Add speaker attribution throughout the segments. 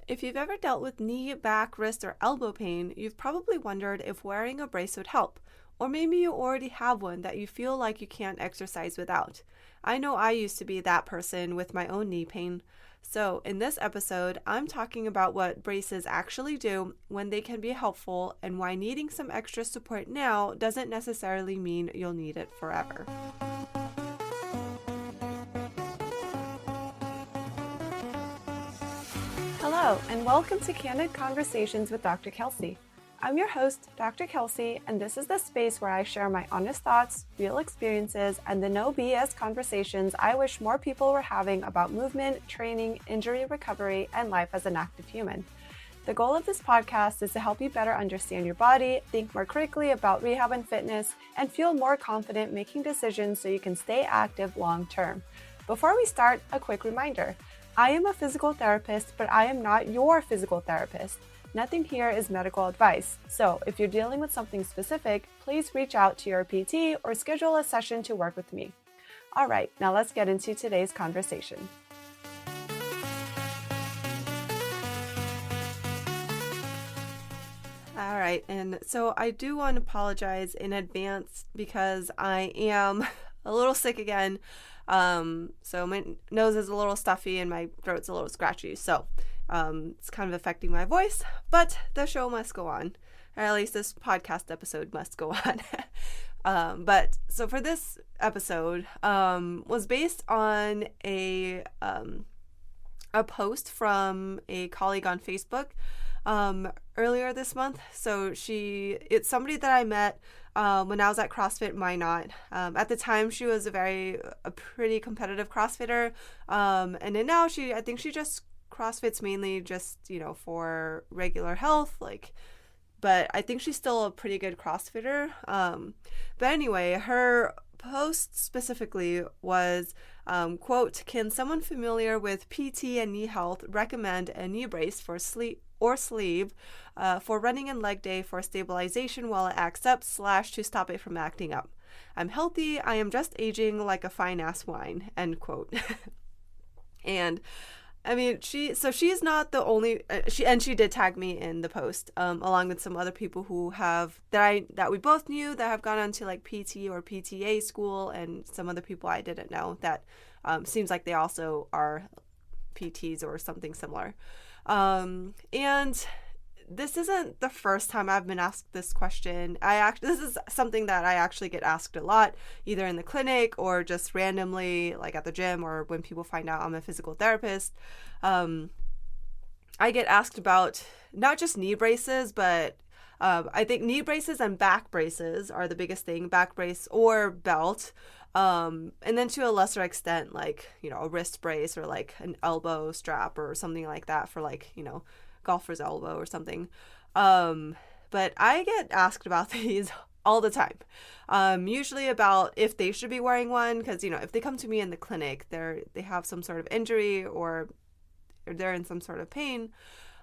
Speaker 1: If you've ever dealt with knee, back, wrist, or elbow pain, you've probably wondered if wearing a brace would help. Or maybe you already have one that you feel like you can't exercise without. I know I used to be that person with my own knee pain. So, in this episode, I'm talking about what braces actually do, when they can be helpful, and why needing some extra support now doesn't necessarily mean you'll need it forever. Hello, and welcome to Candid Conversations with Dr. Kelsey. I'm your host, Dr. Kelsey, and this is the space where I share my honest thoughts, real experiences, and the no BS conversations I wish more people were having about movement, training, injury recovery, and life as an active human. The goal of this podcast is to help you better understand your body, think more critically about rehab and fitness, and feel more confident making decisions so you can stay active long term. Before we start, a quick reminder. I am a physical therapist, but I am not your physical therapist. Nothing here is medical advice. So if you're dealing with something specific, please reach out to your PT or schedule a session to work with me. All right, now let's get into today's conversation. All right, and so I do want to apologize in advance because I am a little sick again. So my nose is a little stuffy and my throat's a little scratchy. So it's kind of affecting my voice, but the show must go on, or at least this podcast episode must go on. But so for this episode was based on a post from a colleague on Facebook earlier this month. So it's somebody that I met when I was at CrossFit Minot. At the time, she was a pretty competitive CrossFitter, and then now I think she just CrossFits mainly just for regular health, but I think she's still a pretty good CrossFitter. But anyway, her post specifically was, quote, "Can someone familiar with PT and knee health recommend a knee brace for sleeve for running and leg day for stabilization while it acts up / to stop it from acting up? I'm healthy. I am just aging like a fine ass wine," end quote. And I mean, she's not the only, she did tag me in the post, along with some other people who that we both knew that have gone on to PT or PTA school, and some other people I didn't know that seems like they also are PTs or something similar. And this isn't the first time I've been asked this question. This is something that I actually get asked a lot, either in the clinic or just randomly, like at the gym, or when people find out I'm a physical therapist. I get asked about not just knee braces, but I think knee braces and back braces are the biggest thing, back brace or belt. And then to a lesser extent, a wrist brace or an elbow strap or something like that for golfer's elbow or something. But I get asked about these all the time. Usually about if they should be wearing one, because, if they come to me in the clinic, they have some sort of injury or they're in some sort of pain.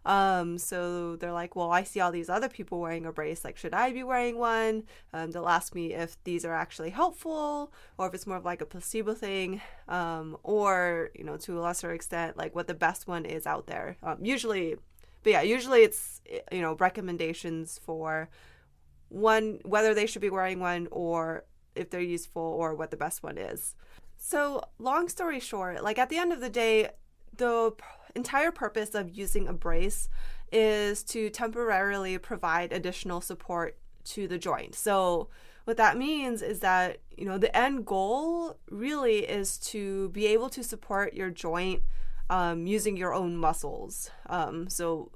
Speaker 1: So they're like, well, I see all these other people wearing a brace. Should I be wearing one? They'll ask me if these are actually helpful or if it's more of a placebo thing, or, to a lesser extent, what the best one is out there. Usually it's, recommendations for one, whether they should be wearing one or if they're useful or what the best one is. So long story short, at the end of the day, the entire purpose of using a brace is to temporarily provide additional support to the joint. So what that means is that, the end goal really is to be able to support your joint using your own muscles. So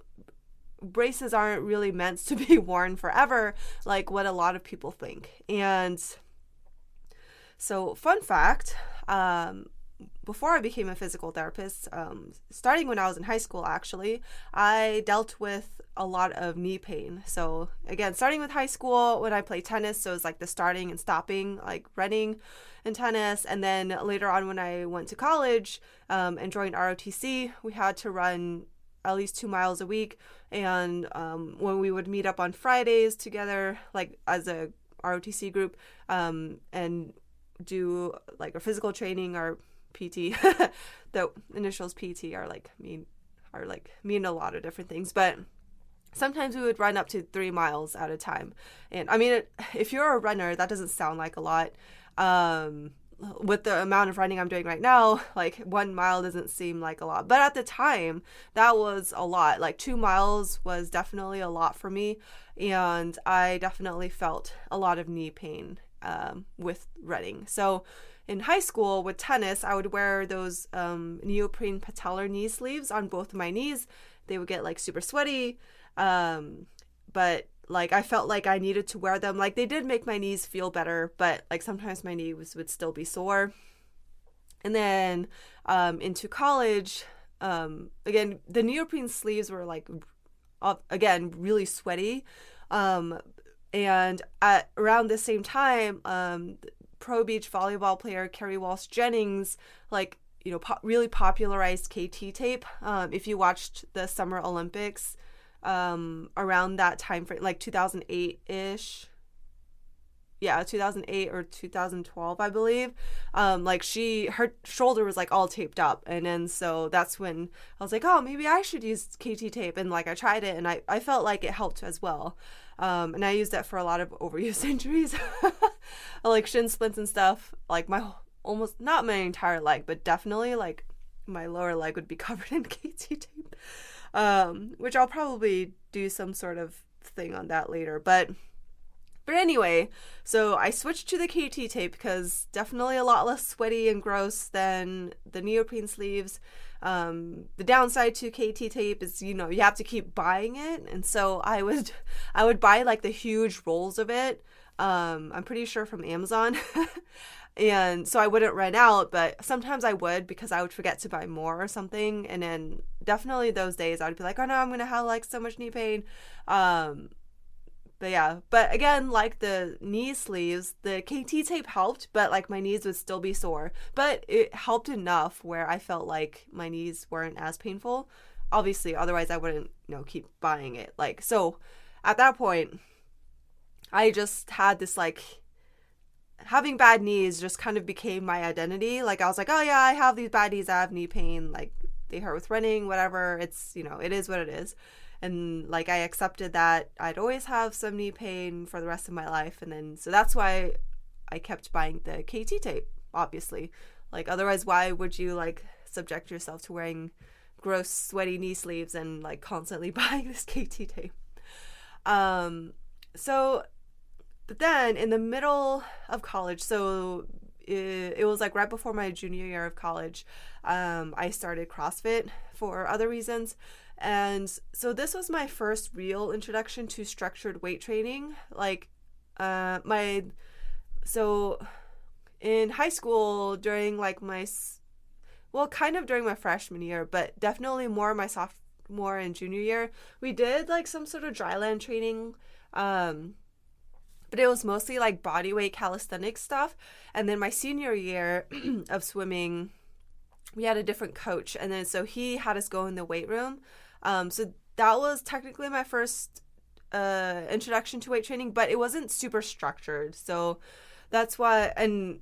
Speaker 1: braces aren't really meant to be worn forever, like what a lot of people think. And so, fun fact, before I became a physical therapist, starting when I was in high school, actually, I dealt with a lot of knee pain. So again, starting with high school when I played tennis, so it's the starting and stopping, running and tennis. And then later on when I went to college and joined ROTC, we had to run at least 2 miles a week. And when we would meet up on Fridays together, as a ROTC group, and do a physical training or PT, the initials PT are are like mean a lot of different things, but sometimes we would run up to 3 miles at a time. And I mean, if you're a runner, that doesn't sound like a lot. With the amount of running I'm doing right now, like 1 mile doesn't seem like a lot. But at the time, that was a lot. Like 2 miles was definitely a lot for me. And I definitely felt a lot of knee pain with running. So in high school with tennis, I would wear those neoprene patellar knee sleeves on both of my knees. They would get like super sweaty. But like I felt like I needed to wear them. Like they did make my knees feel better, but like sometimes my knees would still be sore. And then into college, again, the neoprene sleeves were like, again, really sweaty. And at around the same time, pro beach volleyball player Carrie Walsh Jennings, like, you know, really popularized KT tape. If you watched the Summer Olympics, around that time frame, like 2008-ish. Yeah, 2008 or 2012, I believe. Like her shoulder was like all taped up. And then so that's when I was like, oh, maybe I should use KT tape. And like I tried it and I felt like it helped as well. And I used that for a lot of overuse injuries, like shin splints and stuff. Like almost not my entire leg, but definitely like my lower leg would be covered in KT tape. Which I'll probably do some sort of thing on that later. But anyway, so I switched to the KT tape because definitely a lot less sweaty and gross than the neoprene sleeves. The downside to KT tape is, you know, you have to keep buying it. And so I would buy like the huge rolls of it. I'm pretty sure from Amazon. And so I wouldn't run out, but sometimes I would because I would forget to buy more or something. And then definitely those days I'd be like, oh no, I'm going to have like so much knee pain. But yeah, but again, like the knee sleeves, the KT tape helped, but like my knees would still be sore. But it helped enough where I felt like my knees weren't as painful. Obviously, otherwise I wouldn't, you know, keep buying it. Like, so at that point, I just had this like, having bad knees just kind of became my identity. Like I was like, oh yeah, I have these bad knees, I have knee pain, like they hurt with running, whatever. It's, you know, it is what it is. And like I accepted that I'd always have some knee pain for the rest of my life. And then so that's why I kept buying the KT tape, obviously. Like otherwise, why would you like subject yourself to wearing gross sweaty knee sleeves and like constantly buying this KT tape? But then in the middle of college, so it was like right before my junior year of college, I started CrossFit for other reasons. And so this was my first real introduction to structured weight training. Like so in high school during like kind of during my freshman year, but definitely more my sophomore and junior year, we did like some sort of dryland training. But it was mostly like body weight calisthenics stuff. And then my senior year of swimming, we had a different coach. And then so he had us go in the weight room. So that was technically my first introduction to weight training, but it wasn't super structured. So that's why, and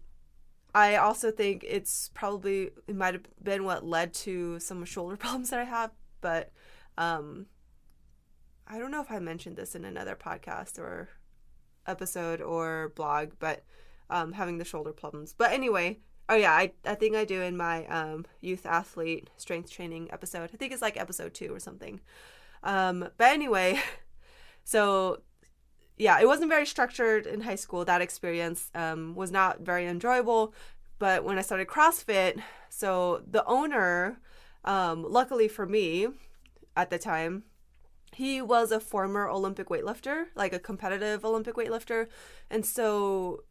Speaker 1: I also think it might have been what led to some shoulder problems that I have. But I don't know if I mentioned this in another podcast or episode or blog, but having the shoulder problems. But anyway, oh yeah, I think I do in my youth athlete strength training episode. I think it's like episode 2 or something. But anyway, so yeah, it wasn't very structured in high school. That experience was not very enjoyable. But when I started CrossFit, so the owner, luckily for me at the time, he was a former Olympic weightlifter, like a competitive Olympic weightlifter. And so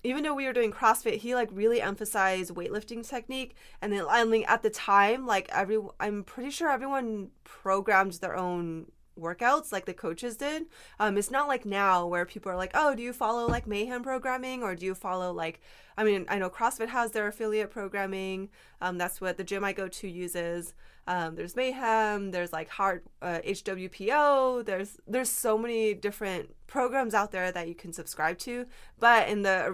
Speaker 1: even though we were doing CrossFit, he like really emphasized weightlifting technique. And then at the time, like I'm pretty sure everyone programmed their own workouts like the coaches did. It's not like now where people are like, oh, do you follow like Mayhem programming, or do you follow like, I mean, I know CrossFit has their affiliate programming. That's what the gym I go to uses. There's Mayhem, there's like HWPO, there's so many different programs out there that you can subscribe to. But in the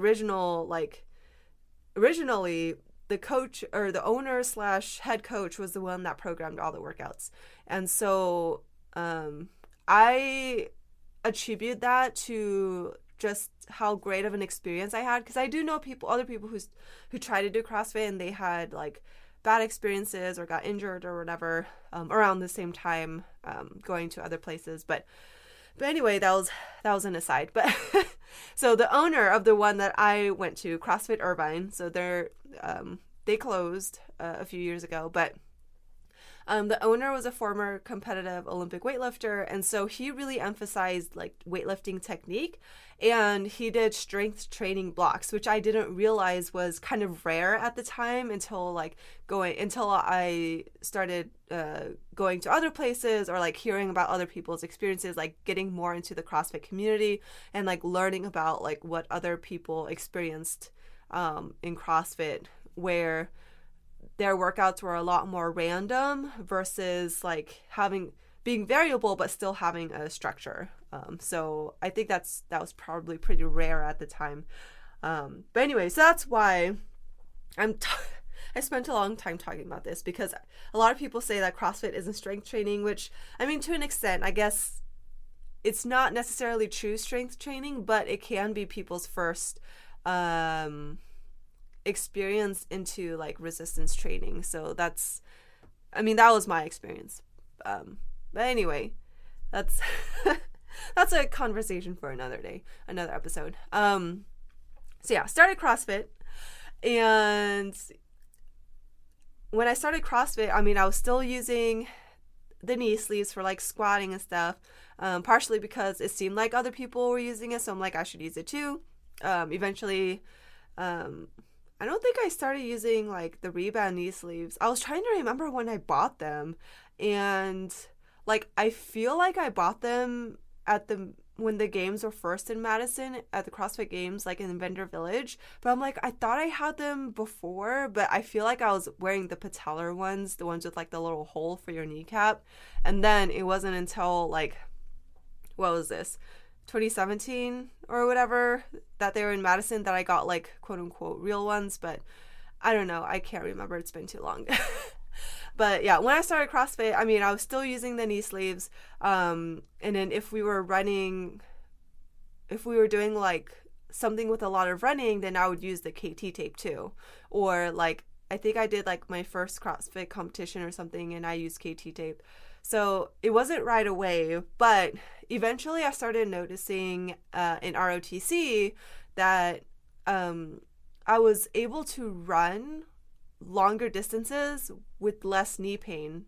Speaker 1: originally the coach or the owner slash head coach was the one that programmed all the workouts. And so I attribute that to just how great of an experience I had, because I do know other people who try to do CrossFit and they had like bad experiences or got injured or whatever around the same time going to other places. But anyway, that was an aside. But so the owner of the one that I went to, CrossFit Irvine, so they closed a few years ago, but the owner was a former competitive Olympic weightlifter, and so he really emphasized like weightlifting technique, and he did strength training blocks, which I didn't realize was kind of rare at the time until I started going to other places or like hearing about other people's experiences, like getting more into the CrossFit community and like learning about like what other people experienced in CrossFit, where their workouts were a lot more random versus like being variable but still having a structure. So I think that was probably pretty rare at the time. But anyway, so that's why I spent a long time talking about this, because a lot of people say that CrossFit isn't strength training, which, I mean, to an extent, I guess it's not necessarily true strength training, but it can be people's first experience into like resistance training. So that was my experience. But anyway, that's that's a conversation for another day, another episode. So yeah, started CrossFit, and when I started CrossFit, I mean, I was still using the knee sleeves for like squatting and stuff, partially because it seemed like other people were using it, so I'm like, I should use it too. Eventually, I don't think I started using like the rebound knee sleeves. I was trying to remember when I bought them, and like I feel like I bought them when the games were first in Madison, at the CrossFit Games, like in Vendor Village. But I'm like, I thought I had them before, but I feel like I was wearing the patellar ones, the ones with like the little hole for your kneecap. And then it wasn't until like, what was this, 2017 or whatever, that they were in Madison, that I got like quote unquote real ones. But I don't know, I can't remember, it's been too long. But yeah, when I started CrossFit, I mean, I was still using the knee sleeves, and then if we were doing like something with a lot of running, then I would use the KT tape too. Or like, I think I did like my first CrossFit competition or something, and I used KT tape. So it wasn't right away, but eventually I started noticing in ROTC that I was able to run longer distances with less knee pain.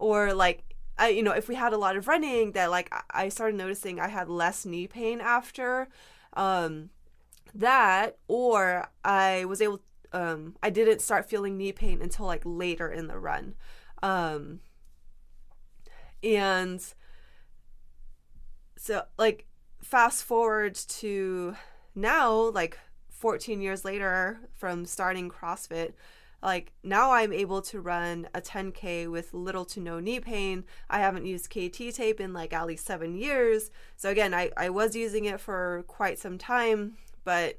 Speaker 1: Or like, if we had a lot of running, that like I started noticing I had less knee pain after that, or I was able I didn't start feeling knee pain until like later in the run. And so like fast forward to now, like 14 years later from starting CrossFit, like now I'm able to run a 10K with little to no knee pain. I haven't used KT tape in like at least 7 years. So again, I was using it for quite some time, but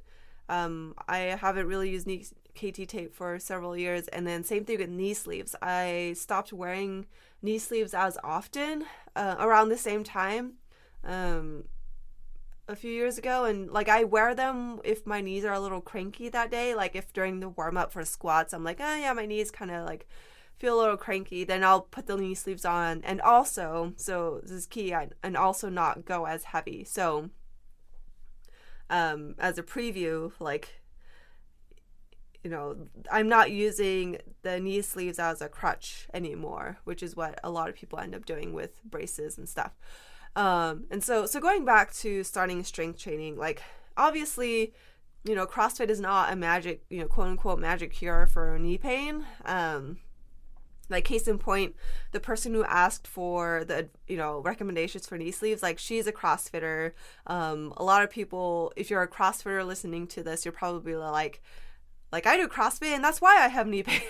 Speaker 1: I haven't really used KT tape for several years. And then same thing with knee sleeves. I stopped wearing knee sleeves as often around the same time a few years ago, and like I wear them if my knees are a little cranky that day. Like if during the warm-up for squats I'm like, oh yeah, my knees kind of like feel a little cranky, then I'll put the knee sleeves on. And also, so this is key, and also not go as heavy. So as a preview, like, I'm not using the knee sleeves as a crutch anymore, which is what a lot of people end up doing with braces and stuff. And so going back to starting strength training, like obviously, CrossFit is not a magic, quote unquote magic cure for knee pain. Like case in point, the person who asked for the, recommendations for knee sleeves, like she's a CrossFitter. A lot of people, if you're a CrossFitter listening to this, you're probably like I do CrossFit and that's why I have knee pain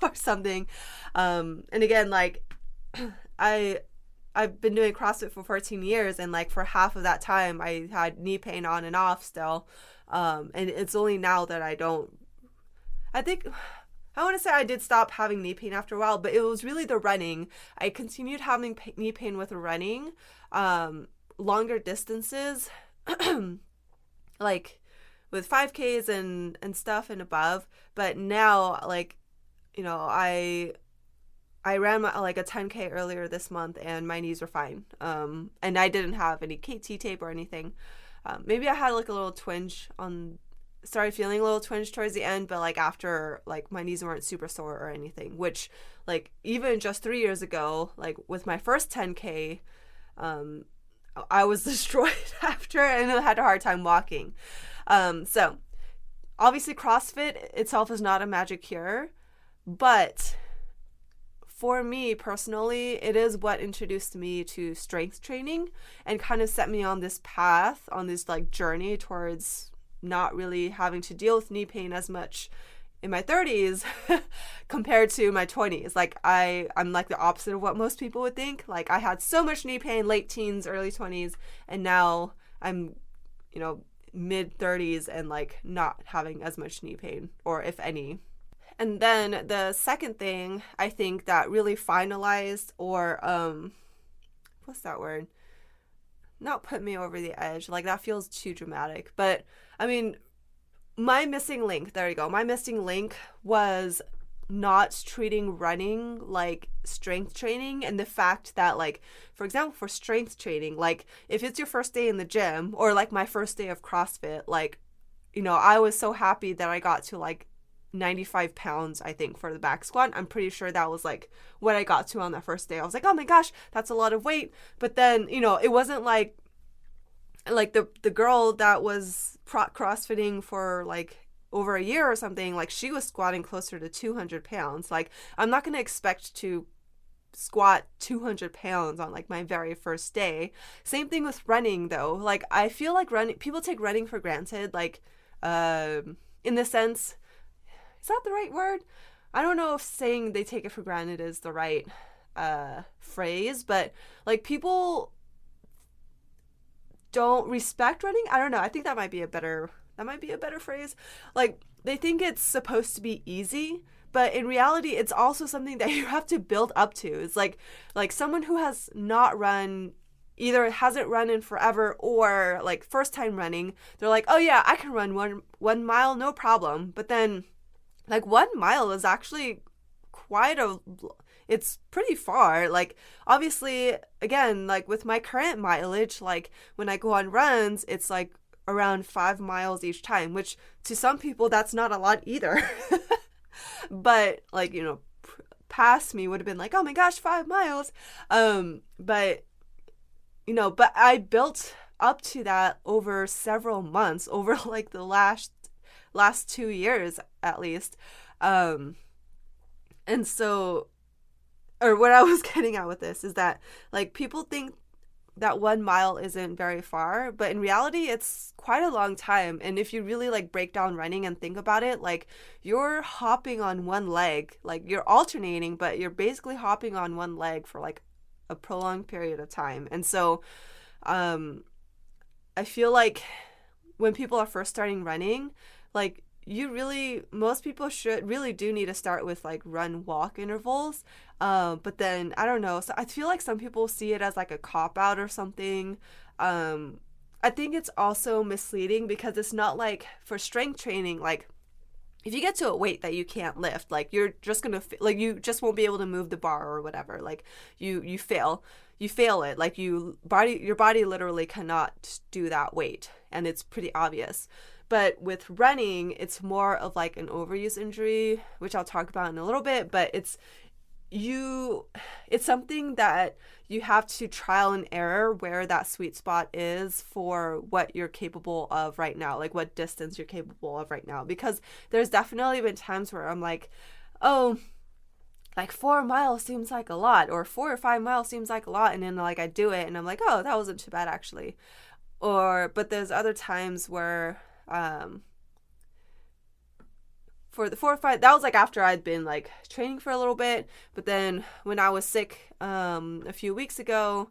Speaker 1: or something. And again, like I've been doing CrossFit for 14 years, and like for half of that time I had knee pain on and off still. And it's only now that I I want to say I did stop having knee pain after a while, but it was really the running. I continued having knee pain with running, longer distances, like with 5Ks and stuff and above. But now, like, you know, I ran like a 10K earlier this month and my knees were fine. And I didn't have any KT tape or anything. Maybe I had like a little twinge started feeling a little twinge towards the end, but like after, like my knees weren't super sore or anything, which like even just 3 years ago, like with my first 10K, I was destroyed after and I had a hard time walking. So obviously CrossFit itself is not a magic cure, but for me personally, it is what introduced me to strength training and kind of set me on this path, on this like journey towards not really having to deal with knee pain as much in my 30s compared to my 20s. Like I'm like the opposite of what most people would think. Like I had so much knee pain late teens, early 20s, and now I'm, you know, mid 30s and like not having as much knee pain, or if any. And then the second thing I think that really finalized or what's that word? Not put me over the edge. Like that feels too dramatic. But I mean, my missing link, there you go. My missing link was not treating running like strength training, and the fact that, like, for example, for strength training, like if it's your first day in the gym or like my first day of CrossFit, like, you know, I was so happy that I got to like 95 pounds, I think, for the back squat. I'm pretty sure that was like what I got to on that first day. I was like, oh my gosh, that's a lot of weight. But then, you know, it wasn't like the girl that was CrossFitting for like over a year or something, like she was squatting closer to 200 pounds. Like I'm not going to expect to squat 200 pounds on like my very first day. Same thing with running though. Like I feel like people take running for granted, like in the sense, is that the right word? I don't know if saying they take it for granted is the right phrase, but like people don't respect running. I don't know. I think that might be a better phrase. Like they think it's supposed to be easy, but in reality it's also something that you have to build up to. It's like someone who has not run, either hasn't run in forever or like first time running, they're like, oh yeah, I can run one mile, no problem. But then like 1 mile is actually it's pretty far. Like obviously, again, like with my current mileage, like when I go on runs, it's like around 5 miles each time, which to some people that's not a lot either. But like, you know, past me would have been like, oh my gosh, 5 miles. But you know, but I built up to that over several months, over like the last 2 years at least. And so, or what I was getting at with this is that like people think that 1 mile isn't very far, but in reality it's quite a long time. And if you really like break down running and think about it, like you're hopping on one leg, like you're alternating, but you're basically hopping on one leg for like a prolonged period of time. And so I feel like when people are first starting running, like most people really do need to start with like run walk intervals. But then I don't know. So I feel like some people see it as like a cop out or something. I think it's also misleading because it's not like for strength training, like if you get to a weight that you can't lift, like you're just going to, like you just won't be able to move the bar or whatever. Like you fail it. Like your body literally cannot do that weight. And it's pretty obvious. But with running, it's more of like an overuse injury, which I'll talk about in a little bit, but it's something that you have to trial and error where that sweet spot is for what you're capable of right now, like what distance you're capable of right now. Because there's definitely been times where I'm like, oh, like 4 miles seems like a lot, or 4 or 5 miles seems like a lot. And then like I do it and I'm like, oh, that wasn't too bad actually. But there's other times where, for the 4 or 5, that was like after I'd been like training for a little bit. But then when I was sick a few weeks ago,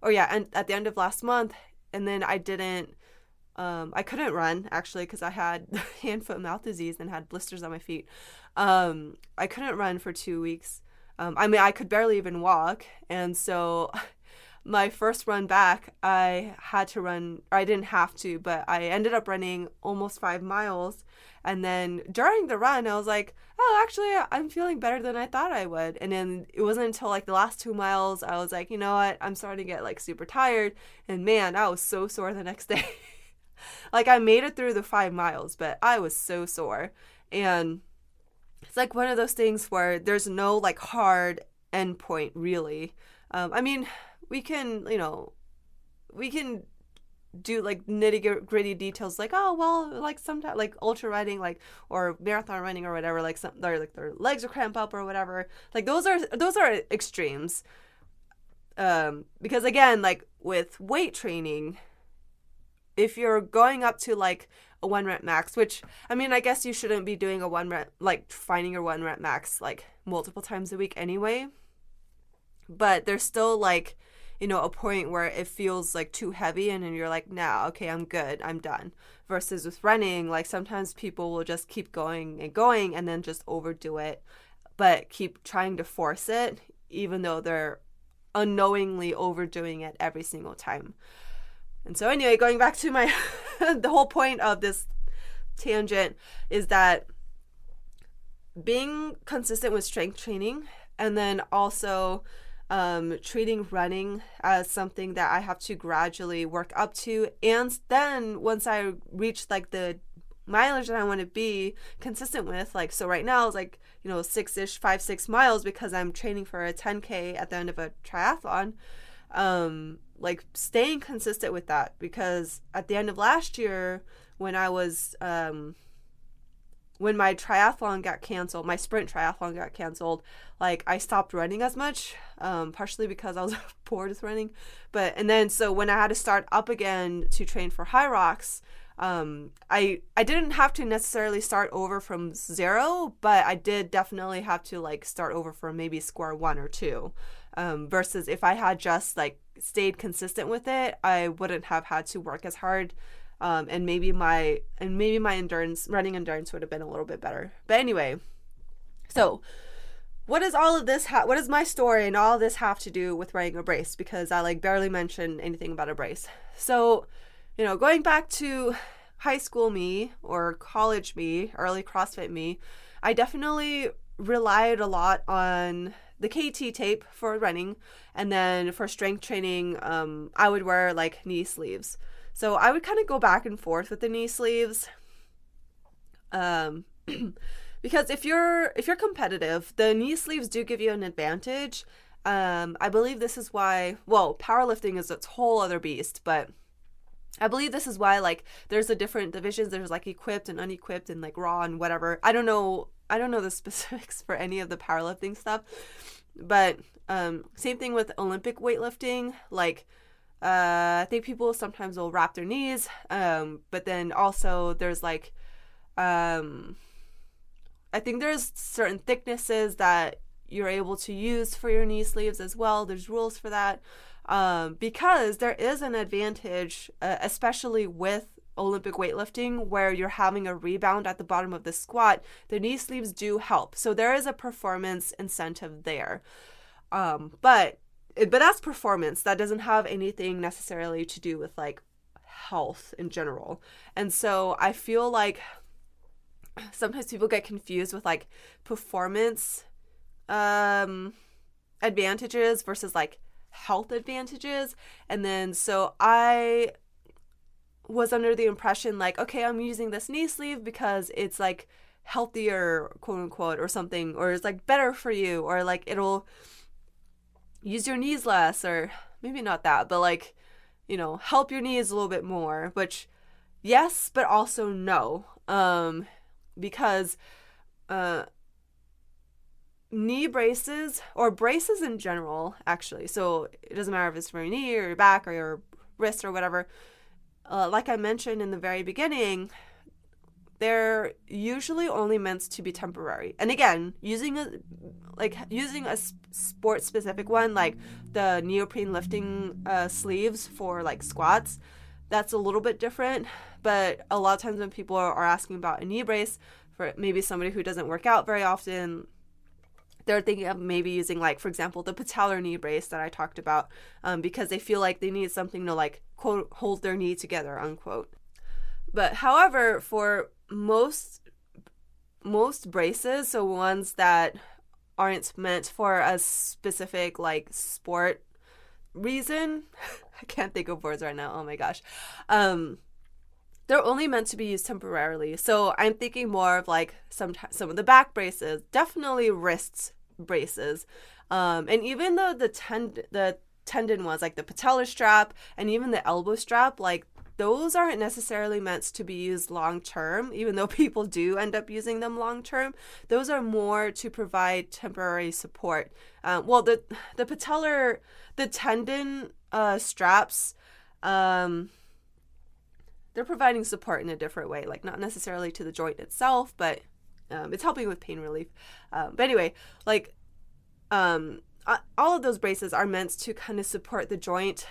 Speaker 1: and at the end of last month, and then I couldn't run actually because I had hand, foot, mouth disease and had blisters on my feet. I couldn't run for 2 weeks. I mean, I could barely even walk. And so my first run back, I had to run, or I didn't have to, but I ended up running almost 5 miles. And then during the run, I was like, oh, actually, I'm feeling better than I thought I would. And then it wasn't until like the last 2 miles, I was like, you know what? I'm starting to get like super tired. And man, I was so sore the next day. Like I made it through the 5 miles, but I was so sore. And it's like one of those things where there's no like hard endpoint really. I mean, we can, we can do like nitty gritty details like, oh well, like sometimes like ultra running like or marathon running or whatever, like some like their legs are cramp up or whatever, like those are extremes. Because again, like with weight training, if you're going up to like a 1 rep max, which I mean, I guess you shouldn't be doing a 1 rep, like finding your 1 rep max like multiple times a week anyway, but there's still like, a point where it feels like too heavy and then you're like, nah, okay, I'm good, I'm done. Versus with running, like sometimes people will just keep going and going and then just overdo it, but keep trying to force it, even though they're unknowingly overdoing it every single time. And so anyway, going back to my, the whole point of this tangent is that being consistent with strength training and then also treating running as something that I have to gradually work up to. And then once I reach like the mileage that I want to be consistent with, like, so right now it's like, 5-6 miles because I'm training for a 10K at the end of a triathlon. Like staying consistent with that, because at the end of last year when I was, when my triathlon got canceled, my sprint triathlon got canceled, like I stopped running as much, partially because I was bored with running. And then so when I had to start up again to train for High Rocks, I didn't have to necessarily start over from zero, but I did definitely have to like start over from maybe square one or two. Versus if I had just like stayed consistent with it, I wouldn't have had to work as hard. And maybe my running endurance would have been a little bit better. But anyway, so what does all of this what does my story and all of this have to do with wearing a brace? Because I like barely mentioned anything about a brace. So, going back to high school me or college me, early CrossFit me, I definitely relied a lot on the KT tape for running, and then for strength training, I would wear like knee sleeves. So I would kind of go back and forth with the knee sleeves, because if you're competitive, the knee sleeves do give you an advantage. I believe this is why. Well, powerlifting is its whole other beast, but I believe this is why like there's the different divisions. There's like equipped and unequipped and like raw and whatever. I don't know the specifics for any of the powerlifting stuff, but same thing with Olympic weightlifting. Like I think people sometimes will wrap their knees, but then also there's like I think there's certain thicknesses that you're able to use for your knee sleeves as well. There's rules for that, because there is an advantage, especially with Olympic weightlifting, where you're having a rebound at the bottom of the squat. The knee sleeves do help, so there is a performance incentive there. But that's performance. That doesn't have anything necessarily to do with like health in general. And so I feel like sometimes people get confused with like performance advantages versus like health advantages. And then so I was under the impression like, okay, I'm using this knee sleeve because it's like healthier, quote unquote, or something, or it's like better for you, or like it'll use your knees less, or maybe not that, but like, help your knees a little bit more, which yes, but also no, because knee braces, or braces in general, actually, so it doesn't matter if it's for your knee or your back or your wrist or whatever, like I mentioned in the very beginning, they're usually only meant to be temporary. And again, using a sport specific one, like the neoprene lifting sleeves for like squats, that's a little bit different. But a lot of times when people are asking about a knee brace for maybe somebody who doesn't work out very often, they're thinking of maybe using, like, for example, the patellar knee brace that I talked about, because they feel like they need something to, like, quote, hold their knee together, unquote. But however, for most braces, so ones that aren't meant for a specific, like, sport reason, I can't think of words right now, oh my gosh, they're only meant to be used temporarily. So I'm thinking more of, like, some of the back braces, definitely wrist braces, and even the tendon ones, like the patellar strap and even the elbow strap, like, those aren't necessarily meant to be used long term, even though people do end up using them long term. Those are more to provide temporary support. Well, the patellar, the tendon straps, they're providing support in a different way, like not necessarily to the joint itself, but it's helping with pain relief. But anyway, like, all of those braces are meant to kind of support the joint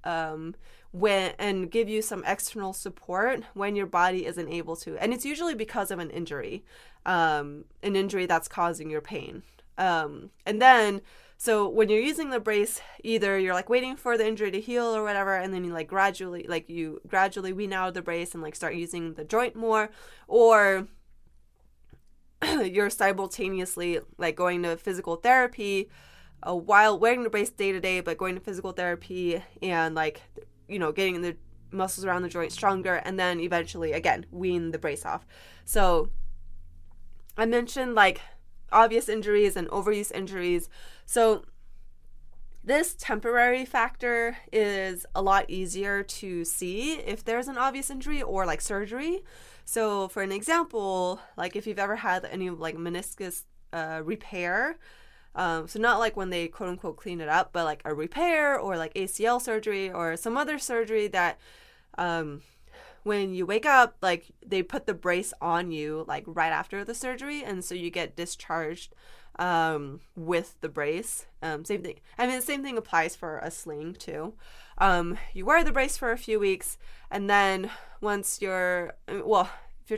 Speaker 1: and give you some external support when your body isn't able to. And it's usually because of an injury that's causing your pain. And then, so when you're using the brace, either you're, like, waiting for the injury to heal or whatever, and then you gradually wean out of the brace and, like, start using the joint more, or you're simultaneously, like, going to physical therapy while wearing the brace day to day, but going to physical therapy and, like, getting the muscles around the joint stronger, and then eventually, again, wean the brace off. So I mentioned, like, obvious injuries and overuse injuries. So this temporary factor is a lot easier to see if there's an obvious injury or, like, surgery. So for an example, like, if you've ever had any, like, meniscus repair, so not like when they quote unquote clean it up, but like a repair or like ACL surgery or some other surgery that when you wake up, like, they put the brace on you, like, right after the surgery, and so you get discharged with the brace. Same thing. I mean, the same thing applies for a sling too. You wear the brace for a few weeks, and then once if you're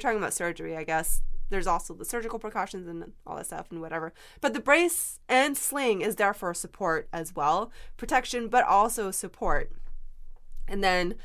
Speaker 1: talking about surgery, I guess there's also the surgical precautions and all that stuff and whatever. But the brace and sling is there for support as well. Protection, but also support. And then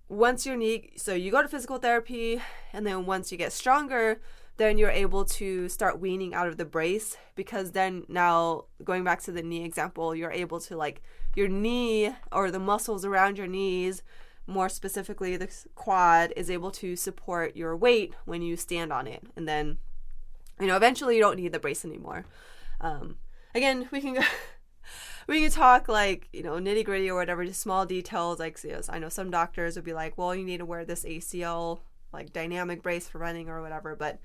Speaker 1: once your knee, so you go to physical therapy, and then once you get stronger, then you're able to start weaning out of the brace, because then now, going back to the knee example, you're able to, like, your knee or the muscles around your knees, more specifically the quad, is able to support your weight when you stand on it. And then, eventually you don't need the brace anymore. Again, we can talk, like, nitty gritty or whatever, just small details. Like, yes, I know some doctors would be like, well, you need to wear this ACL, like, dynamic brace for running or whatever. But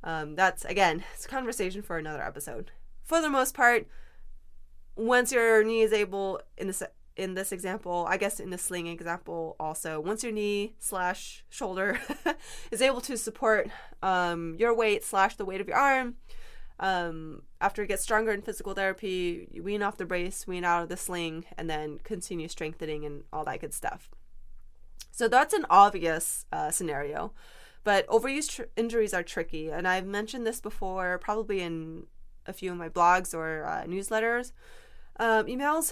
Speaker 1: that's, again, it's a conversation for another episode. For the most part, once your knee is able, in this example, I guess in the sling example also, once your knee / shoulder is able to support your weight / the weight of your arm, after it gets stronger in physical therapy, you wean off the brace, wean out of the sling, and then continue strengthening and all that good stuff. So that's an obvious scenario. But overuse injuries are tricky, and I've mentioned this before, probably in a few of my blogs or newsletters, emails.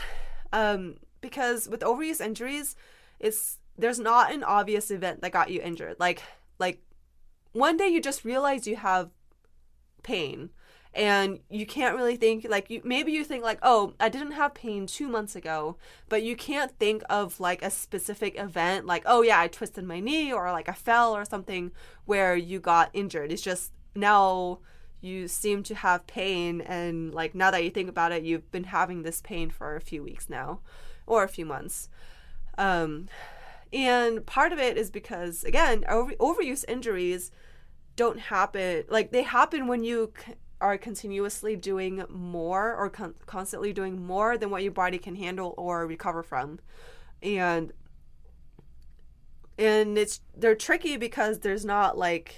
Speaker 1: Because with overuse injuries, there's not an obvious event that got you injured. Like one day you just realize you have pain, and you can't really think, like, maybe you think, like, oh, I didn't have pain 2 months ago, but you can't think of, like, a specific event, like, oh yeah, I twisted my knee, or like I fell or something where you got injured. It's just now you seem to have pain, and, like, now that you think about it, you've been having this pain for a few weeks now, or a few months. And part of it is because, again, overuse injuries don't happen, like, they happen when you are continuously doing more or constantly doing more than what your body can handle or recover from. And they're tricky because there's not, like,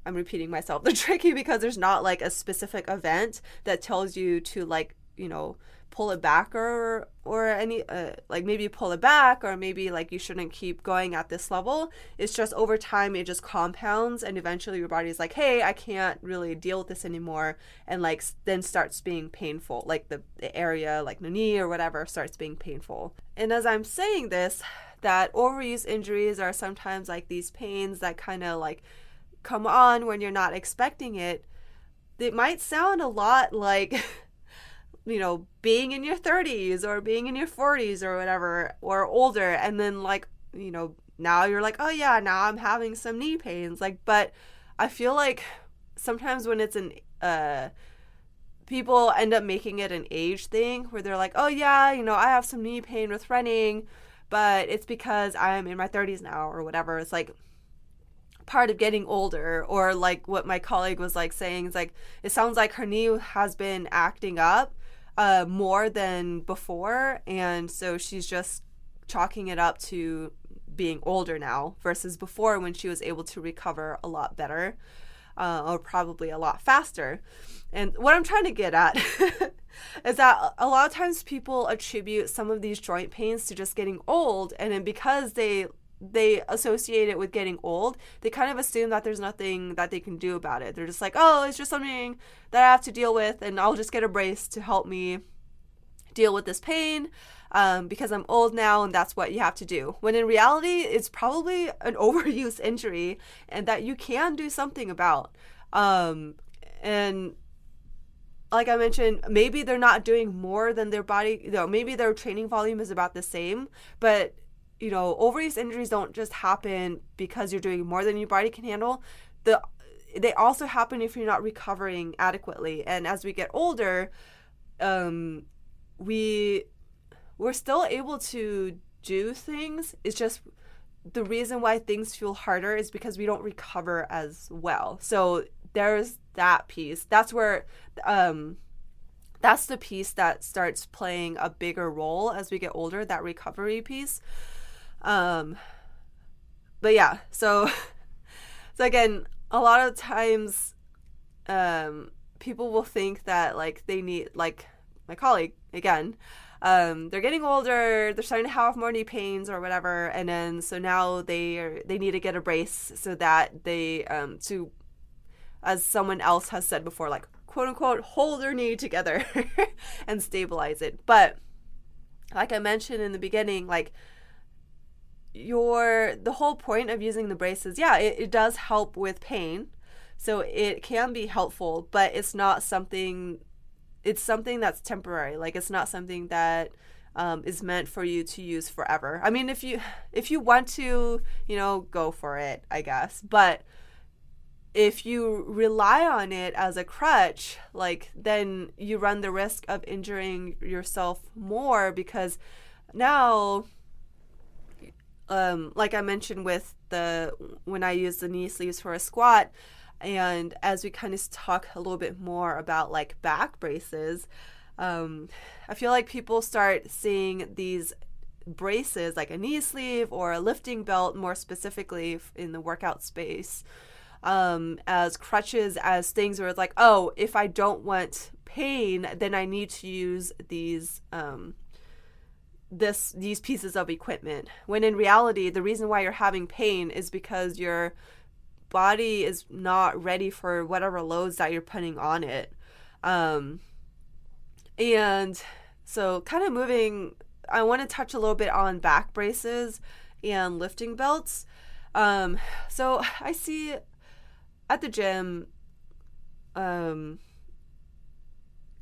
Speaker 1: I'm repeating myself. They're tricky because there's not, like, a specific event that tells you to, like, pull it back or any like maybe pull it back, or maybe like you shouldn't keep going at this level. It's just over time it just compounds, and eventually your body's like, hey, I can't really deal with this anymore, and like then starts being painful, like the area like the knee or whatever starts being painful. And as I'm saying this, that overuse injuries are sometimes like these pains that kind of like come on when you're not expecting it. It might sound a lot like being in your 30s or being in your 40s or whatever, or older, and then like now you're like, oh yeah, now I'm having some knee pains. Like, but I feel like sometimes when it's people end up making it an age thing where they're like, oh yeah, I have some knee pain with running, but it's because I'm in my 30s now or whatever. It's like part of getting older. Or like what my colleague was like saying is like, it sounds like her knee has been acting up more than before, and so she's just chalking it up to being older now versus before when she was able to recover a lot better, or probably a lot faster. And what I'm trying to get at is that a lot of times people attribute some of these joint pains to just getting old, and then because they associate it with getting old, they kind of assume that there's nothing that they can do about it. They're just like, oh, it's just something that I have to deal with, and I'll just get a brace to help me deal with this pain because I'm old now, and that's what you have to do. When in reality, it's probably an overuse injury, and that you can do something about. And like I mentioned, maybe they're not doing more than their body, maybe their training volume is about the same, but overuse injuries don't just happen because you're doing more than your body can handle. They also happen if you're not recovering adequately. And as we get older, we're still able to do things. It's just the reason why things feel harder is because we don't recover as well. So there's that piece. That's where that's the piece that starts playing a bigger role as we get older, that recovery piece. But yeah, so again, a lot of times, people will think that like they need, like my colleague again, they're getting older, they're starting to have more knee pains or whatever, and then so now they need to get a brace so that they to, as someone else has said before, like quote unquote hold their knee together and stabilize it. But like I mentioned in the beginning, like the whole point of using the braces, yeah, it does help with pain, so it can be helpful, but it's something that's temporary. Like, it's not something that is meant for you to use forever. I mean, if you want to, go for it, I guess, but if you rely on it as a crutch, like, then you run the risk of injuring yourself more, because now, like I mentioned with when I use the knee sleeves for a squat, and as we kind of talk a little bit more about like back braces, I feel like people start seeing these braces, like a knee sleeve or a lifting belt more specifically in the workout space, as crutches, as things where it's like, oh, if I don't want pain, then I need to use these these pieces of equipment, when in reality the reason why you're having pain is because your body is not ready for whatever loads that you're putting on it. And so kind of moving, I want to touch a little bit on back braces and lifting belts. So I see at the gym,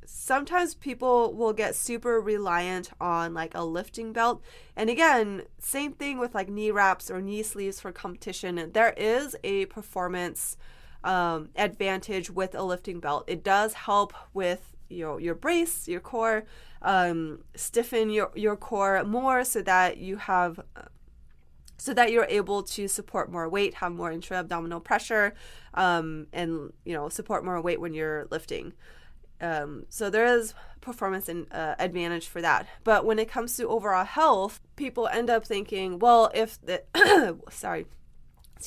Speaker 1: sometimes people will get super reliant on like a lifting belt. And again, same thing with like knee wraps or knee sleeves for competition. There is a performance advantage with a lifting belt. It does help with your brace, your core, stiffen your core more so that you have so that you're able to support more weight, have more intra-abdominal pressure, and support more weight when you're lifting. So there is performance and advantage for that. But when it comes to overall health, people end up thinking, well, if the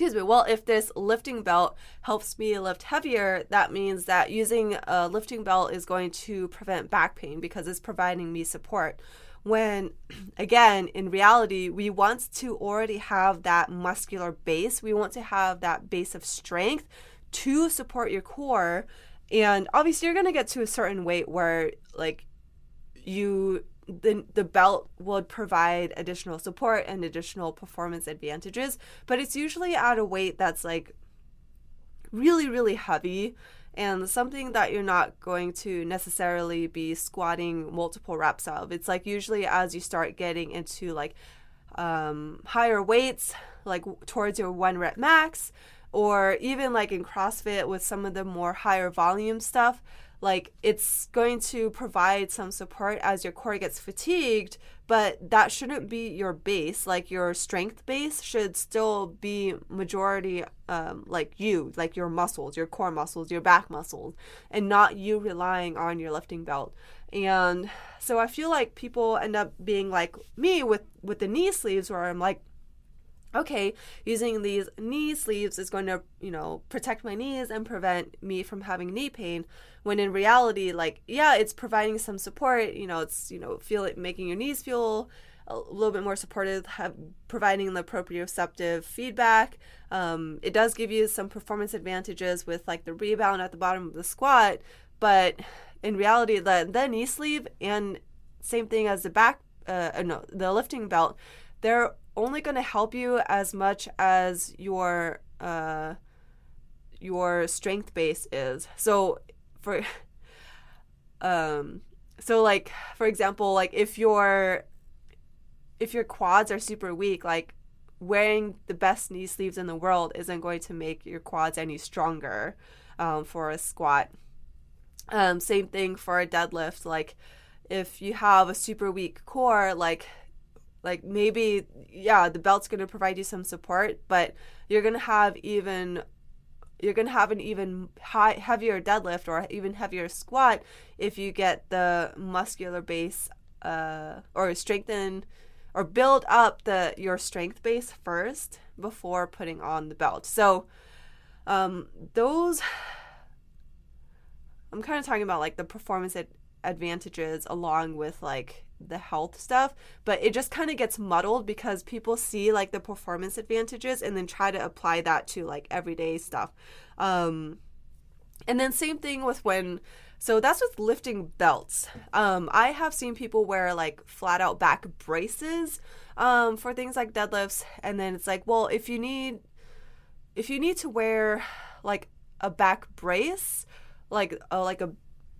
Speaker 1: well, if this lifting belt helps me lift heavier, that means that using a lifting belt is going to prevent back pain because it's providing me support. When, again, in reality, we want to already have that muscular base. We want to have that base of strength to support your core. And obviously, you're going to get to a certain weight where, like, the belt would provide additional support and additional performance advantages, but it's usually at a weight that's like really, really heavy and something that you're not going to necessarily be squatting multiple reps of. It's like usually as you start getting into like higher weights, like towards your 1 rep max, or even like in CrossFit with some of the more higher volume stuff, like it's going to provide some support as your core gets fatigued, but that shouldn't be your base. Like your strength base should still be majority like your muscles, your core muscles, your back muscles, and not you relying on your lifting belt. And so I feel like people end up being like me with the knee sleeves, where I'm like, okay, using these knee sleeves is going to, protect my knees and prevent me from having knee pain. When in reality, like, yeah, it's providing some support, it's, making your knees feel a little bit more supportive, providing the proprioceptive feedback. It does give you some performance advantages with like the rebound at the bottom of the squat, but in reality, the knee sleeve and same thing as the lifting belt, they're only going to help you as much as your strength base is. So for example, like if your quads are super weak, like wearing the best knee sleeves in the world isn't going to make your quads any stronger for a squat. Same thing for a deadlift. Like if you have a super weak core, like maybe, yeah, the belt's going to provide you some support, but you're going to have an even heavier deadlift or even heavier squat if you get the muscular base or strengthen or build up your strength base first before putting on the belt. So those, I'm kind of talking about like the performance advantages along with like the health stuff, but it just kind of gets muddled because people see like the performance advantages and then try to apply that to like everyday stuff. And then same thing with so that's with lifting belts. I have seen people wear like flat out back braces for things like deadlifts, and then it's like, well, if you need to wear like a back brace, like a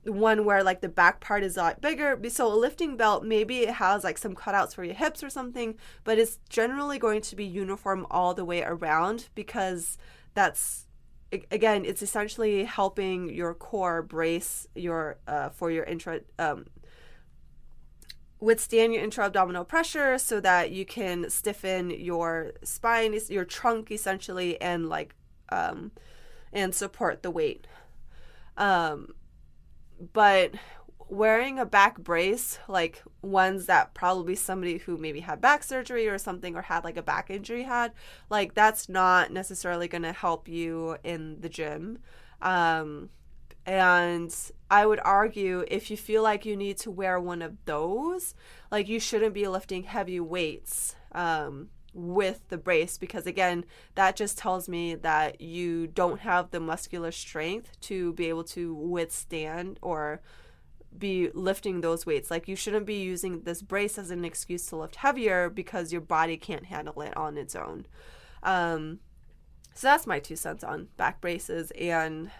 Speaker 1: one where like the back part is a lot bigger. So a lifting belt, maybe it has like some cutouts for your hips or something, but it's generally going to be uniform all the way around because that's, again, it's essentially helping your core brace for your withstand your intra-abdominal pressure so that you can stiffen your spine, your trunk essentially, and like and support the weight. But wearing a back brace, like ones that probably somebody who maybe had back surgery or something or had like a back injury had, like that's not necessarily going to help you in the gym. And I would argue if you feel like you need to wear one of those, like you shouldn't be lifting heavy weights with the brace, because again, that just tells me that you don't have the muscular strength to be able to withstand or be lifting those weights. Like you shouldn't be using this brace as an excuse to lift heavier because your body can't handle it on its own. So that's my 2 cents on back braces and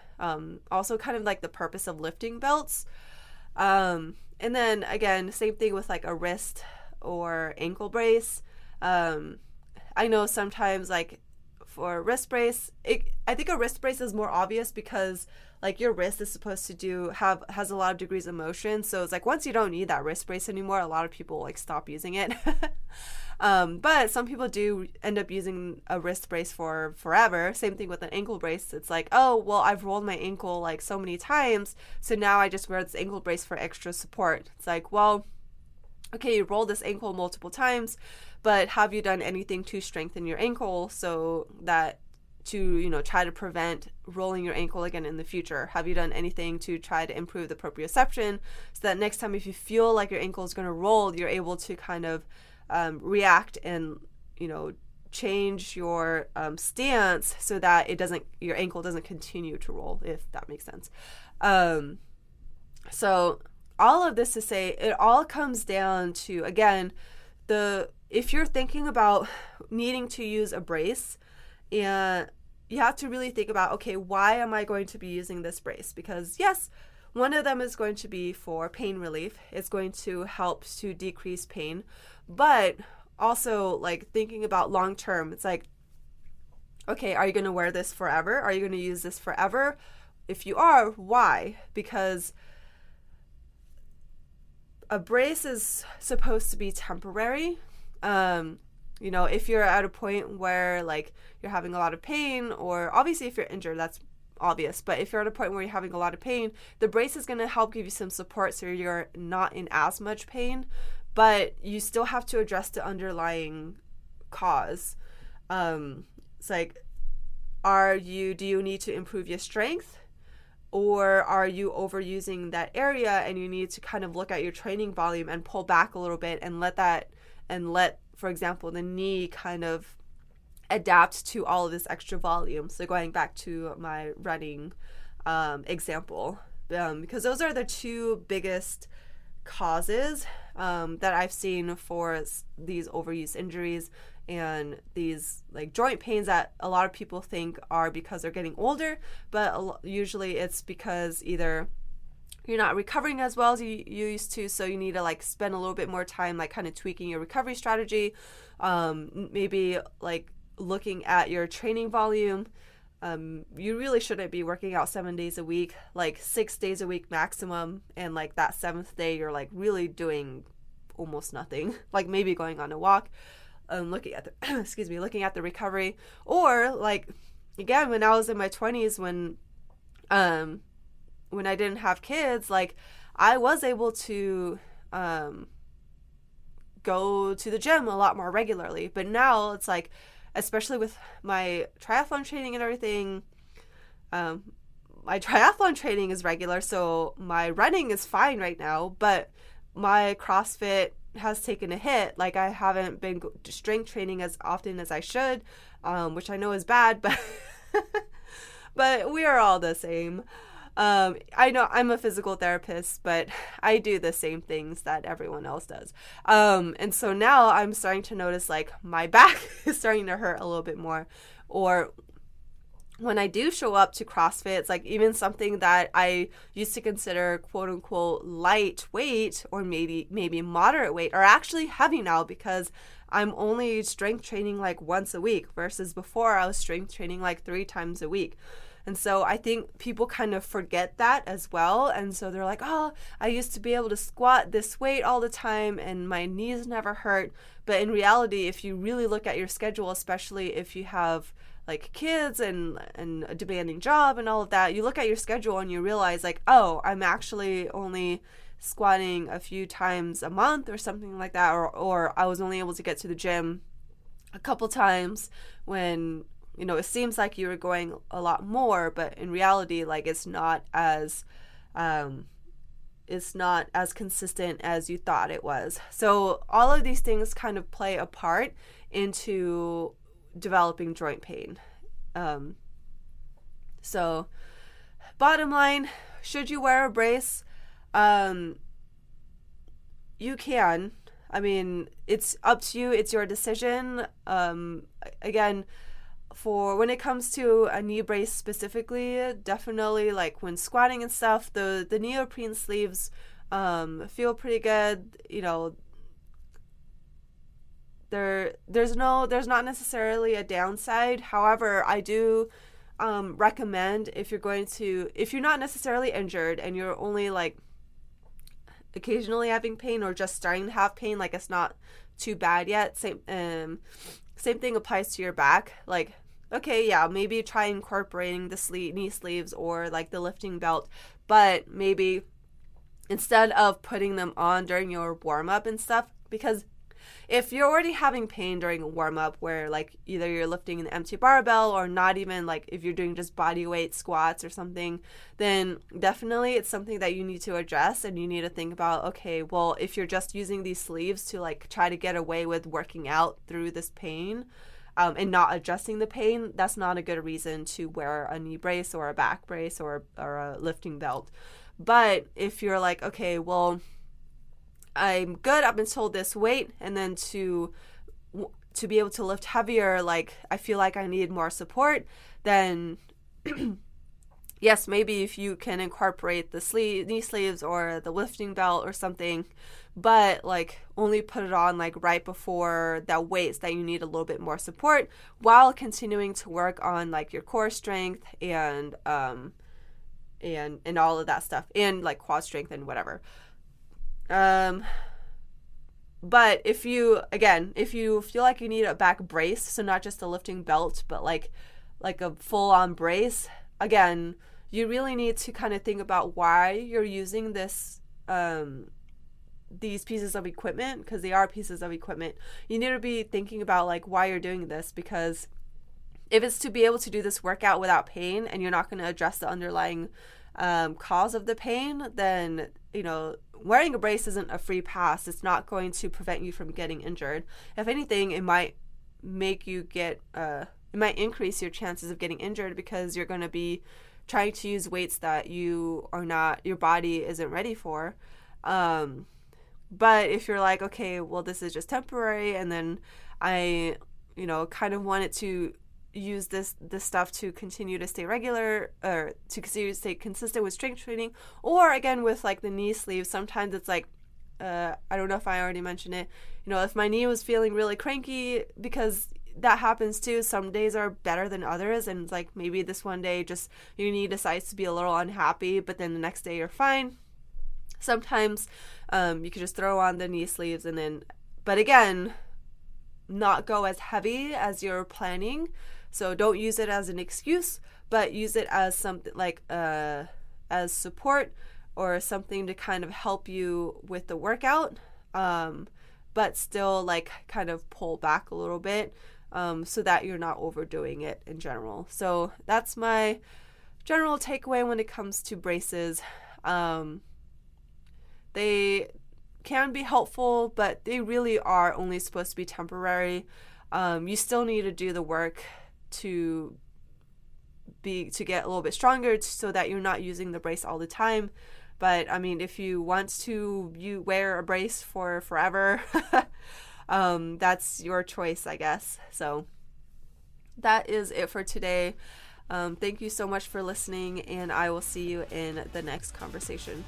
Speaker 1: also kind of like the purpose of lifting belts. And then again, same thing with like a wrist or ankle brace. I know sometimes like for a wrist brace, I think a wrist brace is more obvious because like your wrist is supposed to has a lot of degrees of motion. So it's like once you don't need that wrist brace anymore, a lot of people like stop using it. But some people do end up using a wrist brace for forever. Same thing with an ankle brace. It's like, oh, well, I've rolled my ankle like so many times, so now I just wear this ankle brace for extra support. It's like, well, okay, you rolled this ankle multiple times, but have you done anything to strengthen your ankle so that to try to prevent rolling your ankle again in the future? Have you done anything to try to improve the proprioception so that next time if you feel like your ankle is going to roll, you're able to kind of react and change your stance so that your ankle doesn't continue to roll, if that makes sense. So all of this to say, it all comes down to, again, if you're thinking about needing to use a brace, and you have to really think about, okay, why am I going to be using this brace? Because yes, one of them is going to be for pain relief. It's going to help to decrease pain, but also like thinking about long term, it's like, okay, are you going to wear this forever? Are you going to use this forever? If you are, why? Because a brace is supposed to be temporary. If you're at a point where like you're having a lot of pain, or obviously if you're injured, that's obvious, but if you're at a point where you're having a lot of pain, the brace is going to help give you some support so you're not in as much pain, but you still have to address the underlying cause. It's like, do you need to improve your strength? Or are you overusing that area and you need to kind of look at your training volume and pull back a little bit and let, for example, the knee kind of adapt to all of this extra volume? So going back to my running example, because those are the two biggest causes that I've seen for these overuse injuries and these like joint pains that a lot of people think are because they're getting older, but usually it's because either you're not recovering as well as you used to, so you need to like spend a little bit more time like kind of tweaking your recovery strategy, maybe like looking at your training volume. You really shouldn't be working out 7 days a week, like 6 days a week maximum, and like that seventh day you're like really doing almost nothing, like maybe going on a walk, looking at the looking at the recovery. Or like again, when I was in my 20s, when I didn't have kids, like I was able to go to the gym a lot more regularly, but now it's like, especially with my triathlon training and everything, my triathlon training is regular, so my running is fine right now, but my CrossFit has taken a hit. Like I haven't been strength training as often as I should, which I know is bad, but but we are all the same. I know I'm a physical therapist, but I do the same things that everyone else does. And so now I'm starting to notice like my back is starting to hurt a little bit more. Or when I do show up to CrossFit, it's like even something that I used to consider quote unquote lightweight or maybe moderate weight are actually heavy now, because I'm only strength training like once a week versus before I was strength training like 3 times a week. And so I think people kind of forget that as well. And so they're like, oh, I used to be able to squat this weight all the time and my knees never hurt. But in reality, if you really look at your schedule, especially if you have like kids and a demanding job and all of that, you look at your schedule and you realize like, oh, I'm actually only squatting a few times a month or something like that. Or I was only able to get to the gym a couple times when it seems like you were going a lot more, but in reality, like it's not as consistent as you thought it was. So all of these things kind of play a part into developing joint pain. So bottom line, should you wear a brace? You can. I mean, it's up to you. It's your decision. Again, for when it comes to a knee brace specifically, definitely like when squatting and stuff, the neoprene sleeves feel pretty good. There's not necessarily a downside. However, I do recommend if you're not necessarily injured and you're only like occasionally having pain or just starting to have pain, like it's not too bad yet. Same thing applies to your back. Like, okay, yeah, maybe try incorporating the knee sleeves or like the lifting belt, but maybe instead of putting them on during your warm-up and stuff. Because if you're already having pain during a warm-up where like either you're lifting an empty barbell or not even like if you're doing just body weight squats or something, then definitely it's something that you need to address, and you need to think about, okay, well, if you're just using these sleeves to like try to get away with working out through this pain, and not adjusting the pain, that's not a good reason to wear a knee brace or a back brace or a lifting belt. But if you're like, okay, well, I'm good up until this weight, and then to be able to lift heavier, like I feel like I need more support, then yes, maybe if you can incorporate the knee sleeves or the lifting belt or something, but like only put it on like right before that weights that you need a little bit more support, while continuing to work on like your core strength and all of that stuff, and like quad strength and whatever. But if you feel like you need a back brace, so not just a lifting belt, but like a full-on brace, again, you really need to kind of think about why you're using these pieces of equipment, because they are pieces of equipment. You need to be thinking about like why you're doing this, because if it's to be able to do this workout without pain and you're not going to address the underlying cause of the pain, then, you know, wearing a brace isn't a free pass. It's not going to prevent you from getting injured. If anything, it might make you it might increase your chances of getting injured, because you're going to be trying to use weights that your body isn't ready for. But if you're like, okay, well, this is just temporary, and then I, you know, kind of wanted to use this stuff to continue to stay regular, or to continue to stay consistent with strength training, or again with like the knee sleeves, sometimes it's like, I don't know if I already mentioned it, you know, if my knee was feeling really cranky, because that happens too. Some days are better than others, and it's like maybe this one day just your knee decides to be a little unhappy, but then the next day you're fine. Sometimes you can just throw on the knee sleeves, and then, but again, not go as heavy as you're planning. So don't use it as an excuse, but use it as something like as support, or something to kind of help you with the workout, but still like kind of pull back a little bit, so that you're not overdoing it in general. So that's my general takeaway when it comes to braces. They can be helpful, but they really are only supposed to be temporary. You still need to do the work to get a little bit stronger, so that you're not using the brace all the time. But I mean, if you want to wear a brace for forever, that's your choice, I guess. So that is it for today. Thank you so much for listening, and I will see you in the next conversation.